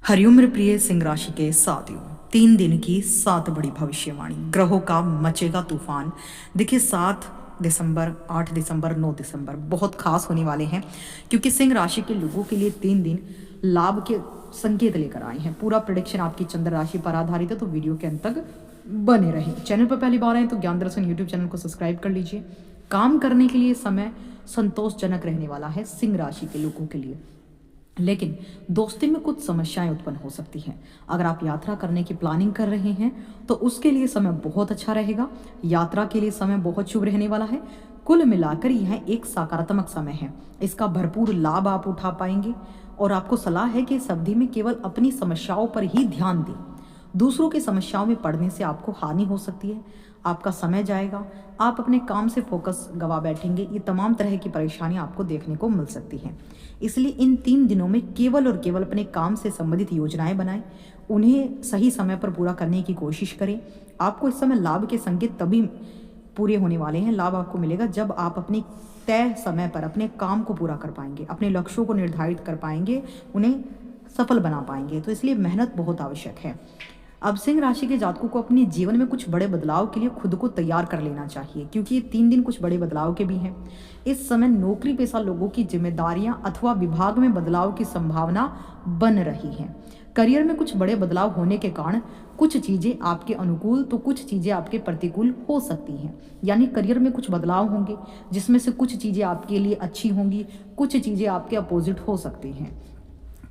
हरिओम मेरे प्रिय सिंह राशि के साथियों, 3 दिन की 7 बड़ी भविष्यवाणी, ग्रहों का मचेगा तूफान। देखिए 7 दिसंबर, 8 दिसंबर, 9 दिसंबर बहुत खास होने वाले हैं, क्योंकि सिंह राशि के लोगों के लिए 3 दिन लाभ के संकेत लेकर आए हैं। पूरा प्रेडिक्शन आपकी चंद्र राशि पर आधारित है, तो वीडियो के अंत तक बने रहें। चैनल पर पहली बार आए तो ज्ञान दर्शन यूट्यूब चैनल को सब्सक्राइब कर लीजिए। काम करने के लिए समय संतोषजनक रहने वाला है सिंह राशि के लोगों के लिए, लेकिन दोस्ती में कुछ समस्याएं उत्पन्न हो सकती हैं। अगर आप यात्रा करने की प्लानिंग कर रहे हैं तो उसके लिए समय बहुत अच्छा रहेगा। यात्रा के लिए समय बहुत शुभ रहने वाला है। कुल मिलाकर यह एक सकारात्मक समय है, इसका भरपूर लाभ आप उठा पाएंगे। और आपको सलाह है कि इस अवधि में केवल अपनी समस्याओं पर ही ध्यान दें। दूसरों की समस्याओं में पड़ने से आपको हानि हो सकती है, आपका समय जाएगा, आप अपने काम से फोकस गवा बैठेंगे। ये तमाम तरह की परेशानियां आपको देखने को मिल सकती हैं। इसलिए इन 3 दिनों में केवल और केवल अपने काम से संबंधित योजनाएं बनाएं, उन्हें सही समय पर पूरा करने की कोशिश करें। आपको इस समय लाभ के संकेत तभी पूरे होने वाले हैं, लाभ आपको मिलेगा जब आप अपने तय समय पर अपने काम को पूरा कर पाएंगे, अपने लक्ष्यों को निर्धारित कर पाएंगे, उन्हें सफल बना पाएंगे। तो इसलिए मेहनत बहुत आवश्यक है। अब सिंह राशि के जातकों को अपने जीवन में कुछ बड़े बदलाव के लिए खुद को तैयार कर लेना चाहिए, क्योंकि ये 3 दिन कुछ बड़े बदलाव के भी हैं। इस समय नौकरी पेशा लोगों की जिम्मेदारियां अथवा विभाग में बदलाव की संभावना बन रही है। करियर में कुछ बड़े बदलाव होने के कारण कुछ चीजें आपके अनुकूल तो कुछ चीजें आपके प्रतिकूल हो सकती हैं। यानी करियर में कुछ बदलाव होंगे, जिसमें से कुछ चीजें आपके लिए अच्छी होंगी, कुछ चीजें आपके अपोजिट हो सकती हैं।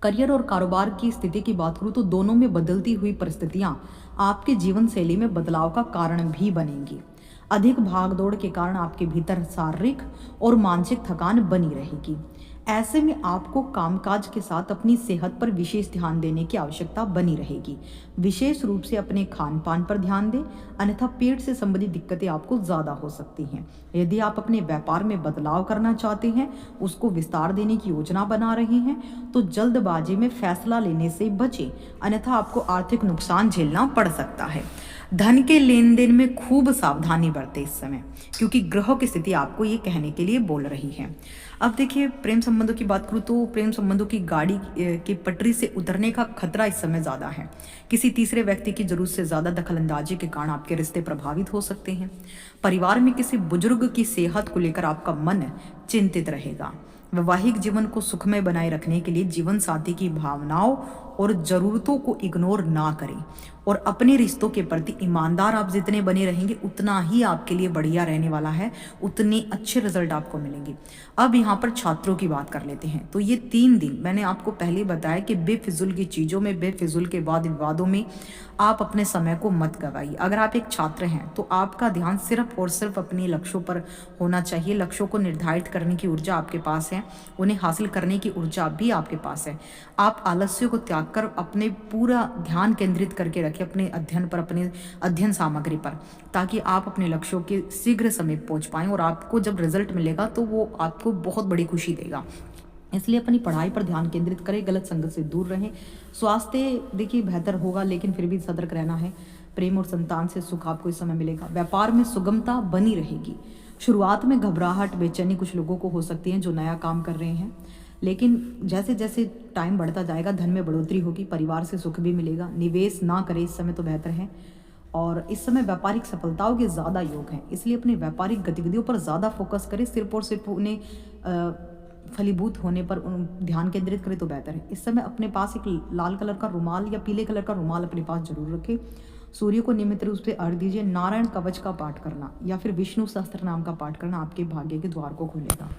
करियर और कारोबार की स्थिति की बात करूं तो दोनों में बदलती हुई परिस्थितियां आपके जीवन शैली में बदलाव का कारण भी बनेंगी। अधिक भागदौड़ के कारण आपके भीतर शारीरिक और मानसिक थकान बनी रहेगी। ऐसे में आपको कामकाज के साथ अपनी सेहत पर विशेष ध्यान देने की आवश्यकता बनी रहेगी। विशेष रूप से अपने खान पान पर ध्यान दें, अन्यथा पेट से संबंधित दिक्कतें आपको ज़्यादा हो सकती हैं। यदि आप अपने व्यापार में बदलाव करना चाहते हैं, उसको विस्तार देने की योजना बना रहे हैं, तो जल्दबाजी में फैसला लेने से बचें, अन्यथा आपको आर्थिक नुकसान झेलना पड़ सकता है। धन के लेन देन में खूब सावधानी बरतें इस समय, क्योंकि ग्रहों की स्थिति आपको ये कहने के लिए बोल रही है। अब देखिए, प्रेम संबंधों की बात करूँ तो प्रेम संबंधों की गाड़ी की पटरी से उतरने का खतरा इस समय ज़्यादा है। किसी तीसरे व्यक्ति की जरूरत से ज़्यादा दखलंदाजी के कारण आपके रिश्ते प्रभावित हो सकते हैं। परिवार में किसी बुजुर्ग की सेहत को लेकर आपका मन चिंतित रहेगा। वैवाहिक जीवन को सुखमय बनाए रखने के लिए जीवन साथी की भावनाओं और ज़रूरतों को इग्नोर ना करें, और अपने रिश्तों के प्रति ईमानदार आप जितने बने रहेंगे उतना ही आपके लिए बढ़िया रहने वाला है, उतने अच्छे रिजल्ट आपको मिलेंगे। अब यहाँ पर छात्रों की बात कर लेते हैं। तो ये 3 दिन मैंने आपको पहले बताया कि बेफिजुल की चीज़ों में, बेफिजुल के वाद विवादों में आप अपने समय को मत गवाइए। अगर आप एक छात्र हैं तो आपका ध्यान सिर्फ और सिर्फ अपने लक्ष्यों पर होना चाहिए। लक्ष्यों को निर्धारित करने की ऊर्जा आपके पास है, उन्हें हासिल करने की ऊर्जा भी आपके पास है। आप आलस्य को त्याग कर अपने पूरा ध्यान केंद्रित करके रखें अपने अध्ययन पर, अपने अध्ययन सामग्री पर, ताकि आप अपने लक्ष्यों के शीघ्र समीप पहुंच पाएं, और आपको जब रिजल्ट मिलेगा तो वो आपको बहुत बड़ी खुशी देगा। इसलिए अपनी पढ़ाई पर ध्यान केंद्रित करें, गलत संगत से दूर रहें। स्वास्थ्य देखिए बेहतर होगा, लेकिन फिर भी सतर्क रहना है। प्रेम और संतान से सुख आपको इस समय मिलेगा। व्यापार में सुगमता बनी रहेगी। शुरुआत में घबराहट, बेचैनी कुछ लोगों को हो सकती है जो नया काम कर रहे हैं, लेकिन जैसे जैसे टाइम बढ़ता जाएगा धन में बढ़ोतरी होगी, परिवार से सुख भी मिलेगा। निवेश ना करें इस समय तो बेहतर है। और इस समय व्यापारिक सफलताओं के ज़्यादा योग हैं, इसलिए अपनी व्यापारिक गतिविधियों पर ज़्यादा फोकस करें। सिर्फ और सिर्फ उन्हें फलीभूत होने पर ध्यान केंद्रित करें तो बेहतर है। इस समय अपने पास एक लाल कलर का रुमाल या पीले कलर का रुमाल अपने पास जरूर रखें। सूर्य को नियमित रूप से अर्घ्य दीजिए। नारायण कवच का पाठ करना या फिर विष्णु सहस्त्र नाम का पाठ करना आपके भाग्य के द्वार को खोलेगा।